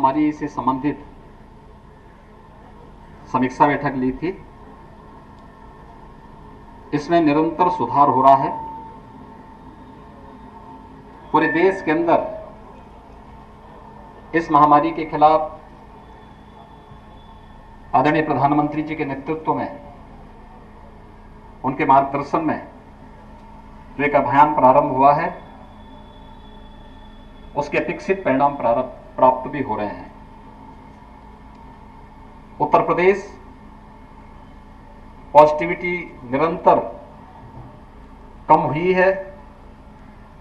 महामारी से संबंधित समीक्षा बैठक ली थी। इसमें निरंतर सुधार हो रहा है। पूरे देश के अंदर इस महामारी के खिलाफ आदरणीय प्रधानमंत्री जी के नेतृत्व में, उनके मार्गदर्शन में जो एक अभियान प्रारंभ हुआ है, उसके अपेक्षित परिणाम प्राप्त भी हो रहे हैं। उत्तर प्रदेश पॉजिटिविटी निरंतर कम हुई है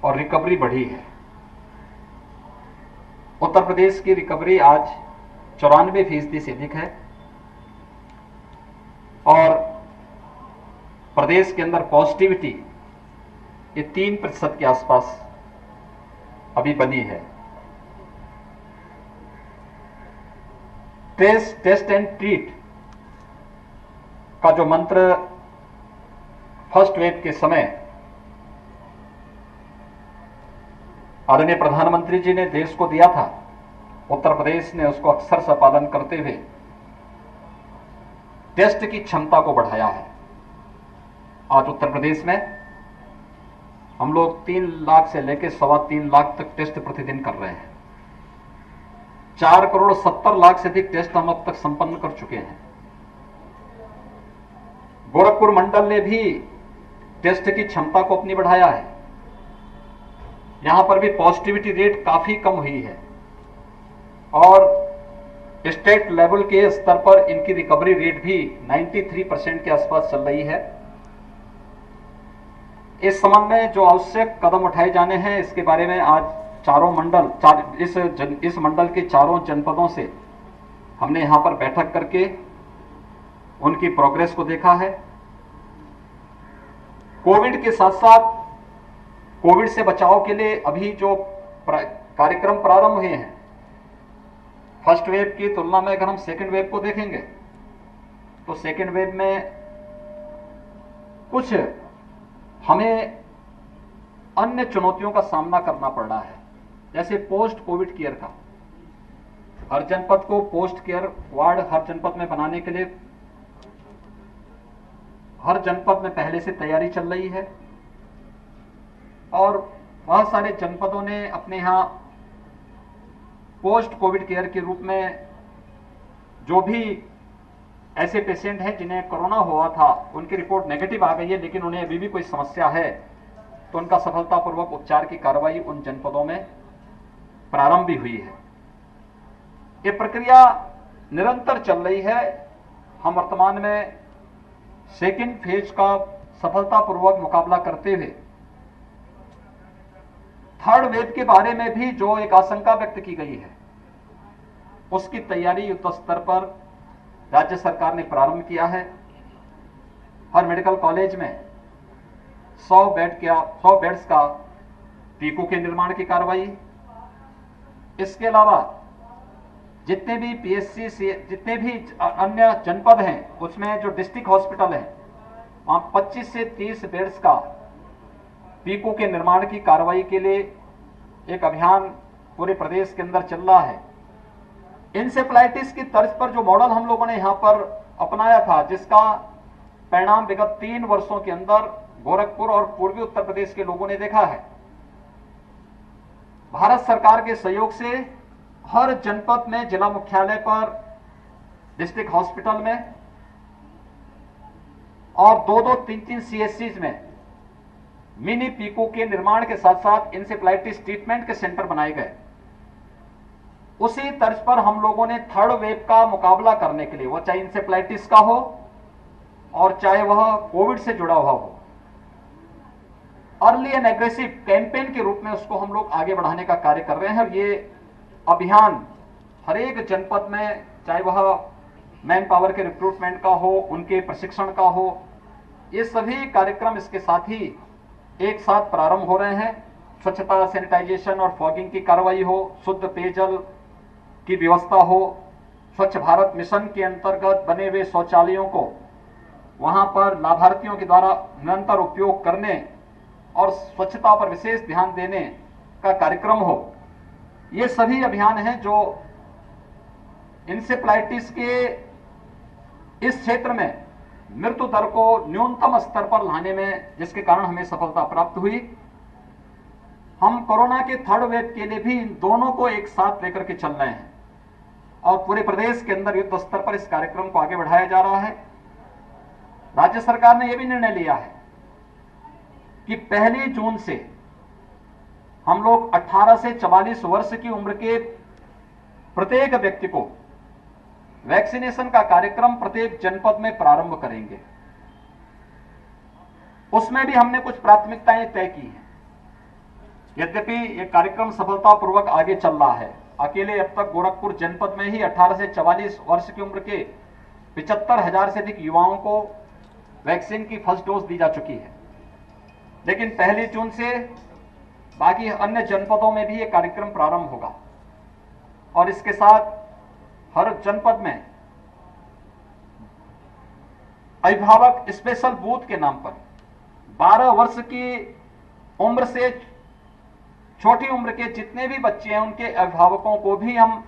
और रिकवरी बढ़ी है। उत्तर प्रदेश की रिकवरी आज 94% से अधिक है और प्रदेश के अंदर पॉजिटिविटी ये 3% के आसपास अभी बनी है। टेस्ट एंड ट्रीट का जो मंत्र फर्स्ट वेव के समय आदरणीय प्रधानमंत्री जी ने देश को दिया था, उत्तर प्रदेश ने उसको अक्षरशः पालन करते हुए टेस्ट की क्षमता को बढ़ाया है। आज उत्तर प्रदेश में हम लोग 3 लाख से लेकर 3.25 लाख तक टेस्ट प्रतिदिन कर रहे हैं। 4,70,00,000 से अधिक टेस्ट हम अब तक संपन्न कर चुके हैं। गोरखपुर मंडल ने भी टेस्ट की क्षमता को अपनी बढ़ाया है। यहां पर भी पॉजिटिविटी रेट काफी कम हुई है और स्टेट लेवल के स्तर पर इनकी रिकवरी रेट भी 93% के आसपास चल रही है। इस संबंध में जो आवश्यक कदम उठाए जाने हैं, इसके बारे में आज इस मंडल के चारों जनपदों से हमने यहां पर बैठक करके उनकी प्रोग्रेस को देखा है। कोविड के साथ साथ कोविड से बचाव के लिए अभी जो कार्यक्रम प्रारंभ हुए हैं, फर्स्ट वेव की तुलना में अगर हम सेकेंड वेव को देखेंगे तो सेकेंड वेव में कुछ हमें अन्य चुनौतियों का सामना करना पड़ रहा है, जैसे पोस्ट कोविड केयर का। हर जनपद को पोस्ट केयर वार्ड हर जनपद में बनाने के लिए हर जनपद में पहले से तैयारी चल रही है और बहुत सारे जनपदों ने अपने यहां पोस्ट कोविड केयर के रूप में जो भी ऐसे पेशेंट हैं जिन्हें कोरोना हुआ था, उनकी रिपोर्ट नेगेटिव आ गई है लेकिन उन्हें अभी भी कोई समस्या है, तो उनका सफलतापूर्वक उपचार की कार्रवाई उन जनपदों में प्रारंभ भी हुई है। ये प्रक्रिया निरंतर चल रही है। हम वर्तमान में सेकेंड फेज का सफलतापूर्वक मुकाबला करते हुए थर्ड वेव के बारे में भी जो एक आशंका व्यक्त की गई है, उसकी तैयारी युद्ध स्तर पर राज्य सरकार ने प्रारंभ किया है। हर मेडिकल कॉलेज में 100 बेड्स का पीकू के निर्माण की कार्रवाई। इसके अलावा जितने भी पीएचसी से जितने भी अन्य जनपद हैं, उसमें जो डिस्ट्रिक्ट हॉस्पिटल है, वहां 25 से 30 बेड्स का पीकू के निर्माण की कार्रवाई के लिए एक अभियान पूरे प्रदेश के अंदर चल रहा है। इंसेफ्लाइटिस की तर्ज पर जो मॉडल हम लोगों ने यहां पर अपनाया था, जिसका परिणाम विगत 3 वर्षों के अंदर गोरखपुर और पूर्वी उत्तर प्रदेश के लोगों ने देखा है। भारत सरकार के सहयोग से हर जनपद में, जिला मुख्यालय पर, डिस्ट्रिक्ट हॉस्पिटल में और 2-2, 3-3 सीएचसीज में मिनी पीको के निर्माण के साथ साथ इंसेफ्लाइटिस ट्रीटमेंट के सेंटर बनाए गए। उसी तर्ज पर हम लोगों ने थर्ड वेव का मुकाबला करने के लिए, वो चाहे इंसेफ्लाइटिस का हो और चाहे वह कोविड से जुड़ा हुआ हो, अर्ली एंड एग्रेसिव कैंपेन के रूप में उसको हम लोग आगे बढ़ाने का कार्य कर रहे हैं। और ये अभियान हर एक जनपद में, चाहे वह मैन पावर के रिक्रूटमेंट का हो, उनके प्रशिक्षण का हो, ये सभी कार्यक्रम इसके साथ ही एक साथ प्रारंभ हो रहे हैं। स्वच्छता, सैनिटाइजेशन और फॉगिंग की कार्रवाई हो, शुद्ध पेयजल की व्यवस्था हो, स्वच्छ भारत मिशन के अंतर्गत बने हुए शौचालयों को वहां पर लाभार्थियों के द्वारा निरंतर उपयोग करने और स्वच्छता पर विशेष ध्यान देने का कार्यक्रम हो। ये सभी अभियान हैं जो इंसेफ्लाइटिस के इस क्षेत्र में मृत्यु दर को न्यूनतम स्तर पर लाने में, जिसके कारण हमें सफलता प्राप्त हुई। हम कोरोना के थर्ड वेव के लिए भी इन दोनों को एक साथ लेकर के चल रहे हैं और पूरे प्रदेश के अंदर युद्ध स्तर पर इस कार्यक्रम को आगे बढ़ाया जा रहा है। राज्य सरकार ने यह भी निर्णय लिया है कि 1 जून से हम लोग 18 से 44 वर्ष की उम्र के प्रत्येक व्यक्ति को वैक्सीनेशन का कार्यक्रम प्रत्येक जनपद में प्रारंभ करेंगे। उसमें भी हमने कुछ प्राथमिकताएं तय की हैं। यद्यपि यह कार्यक्रम सफलतापूर्वक आगे चल रहा है, अकेले अब तक गोरखपुर जनपद में ही 18 से 44 वर्ष की उम्र के 75,000 से अधिक युवाओं को वैक्सीन की फर्स्ट डोज दी जा चुकी है। लेकिन 1 जून से बाकी अन्य जनपदों में भी यह कार्यक्रम प्रारंभ होगा और इसके साथ हर जनपद में अभिभावक स्पेशल बूथ के नाम पर 12 वर्ष की उम्र से छोटी उम्र के जितने भी बच्चे हैं उनके अभिभावकों को भी हम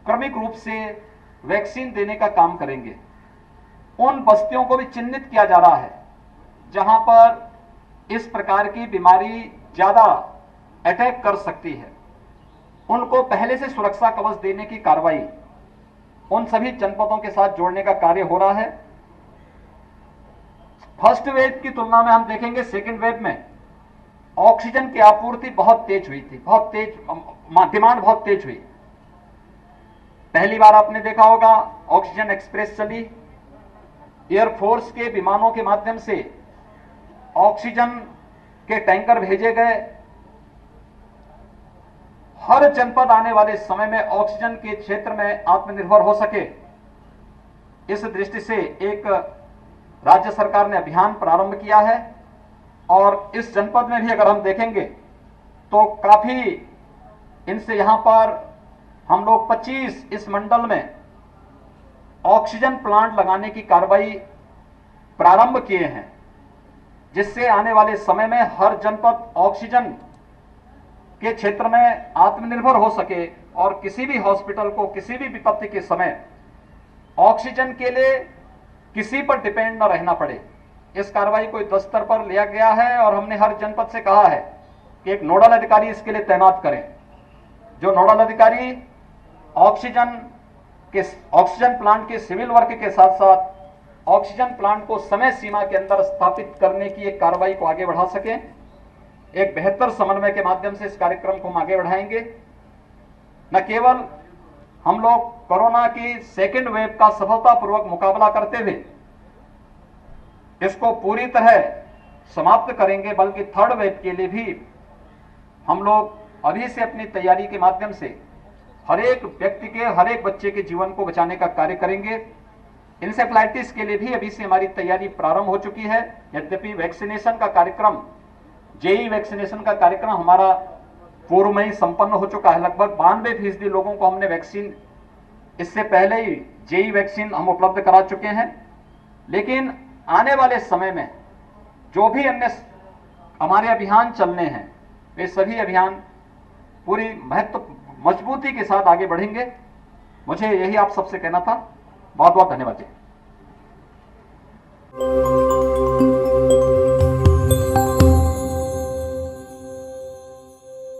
क्रमिक रूप से वैक्सीन देने का काम करेंगे। उन बस्तियों को भी चिन्हित किया जा रहा है जहां पर इस प्रकार की बीमारी ज्यादा अटैक कर सकती है। उनको पहले से सुरक्षा कवच देने की कार्रवाई उन सभी जनपदों के साथ जोड़ने का कार्य हो रहा है। फर्स्ट वेव की तुलना में हम देखेंगे सेकेंड वेव में ऑक्सीजन की आपूर्ति बहुत तेज हुई थी, डिमांड बहुत तेज हुई। पहली बार आपने देखा होगा ऑक्सीजन एक्सप्रेस चली, एयरफोर्स के विमानों के माध्यम से ऑक्सीजन के टैंकर भेजे गए। हर जनपद आने वाले समय में ऑक्सीजन के क्षेत्र में आत्मनिर्भर हो सके, इस दृष्टि से एक राज्य सरकार ने अभियान प्रारंभ किया है और इस जनपद में भी अगर हम देखेंगे तो काफी इनसे यहां पर हम लोग 25 इस मंडल में ऑक्सीजन प्लांट लगाने की कार्रवाई प्रारंभ किए हैं, जिससे आने वाले समय में हर जनपद ऑक्सीजन के क्षेत्र में आत्मनिर्भर हो सके और किसी भी हॉस्पिटल को किसी भी विपत्ति के समय ऑक्सीजन के लिए किसी पर डिपेंड न रहना पड़े। इस कार्रवाई को युद्ध स्तर पर लिया गया है और हमने हर जनपद से कहा है कि एक नोडल अधिकारी इसके लिए तैनात करें। जो नोडल अधिकारी ऑक्सीजन प्लांट के सिविल वर्क के साथ साथ ऑक्सीजन प्लांट को समय सीमा के अंदर स्थापित करने की एक कार्रवाई को आगे बढ़ा सकें। एक बेहतर समन्वय के माध्यम से इस कार्यक्रम को हम आगे बढ़ाएंगे। न केवल हम लोग कोरोना की सेकेंड वेव का सफलतापूर्वक मुकाबला करते हुए इसको पूरी तरह समाप्त करेंगे, बल्कि थर्ड वेव के लिए भी हम लोग अभी से अपनी तैयारी के माध्यम से हर एक व्यक्ति के, हर एक बच्चे के जीवन को बचाने का कार्य करेंगे। इंसेफ्लाइटिस के लिए भी अभी से हमारी तैयारी प्रारंभ हो चुकी है। यद्यपि वैक्सीनेशन का कार्यक्रम, जेई वैक्सीनेशन का कार्यक्रम हमारा पूर्व में ही संपन्न हो चुका है। लगभग 92% लोगों को हमने वैक्सीन इससे पहले ही जेई वैक्सीन हम उपलब्ध करा चुके हैं। लेकिन आने वाले समय में जो भी अन्य हमारे अभियान चलने हैं, वे सभी अभियान पूरी मजबूती के साथ आगे बढ़ेंगे। मुझे यही आप सबसे कहना था। बहुत बहुत धन्यवाद जी।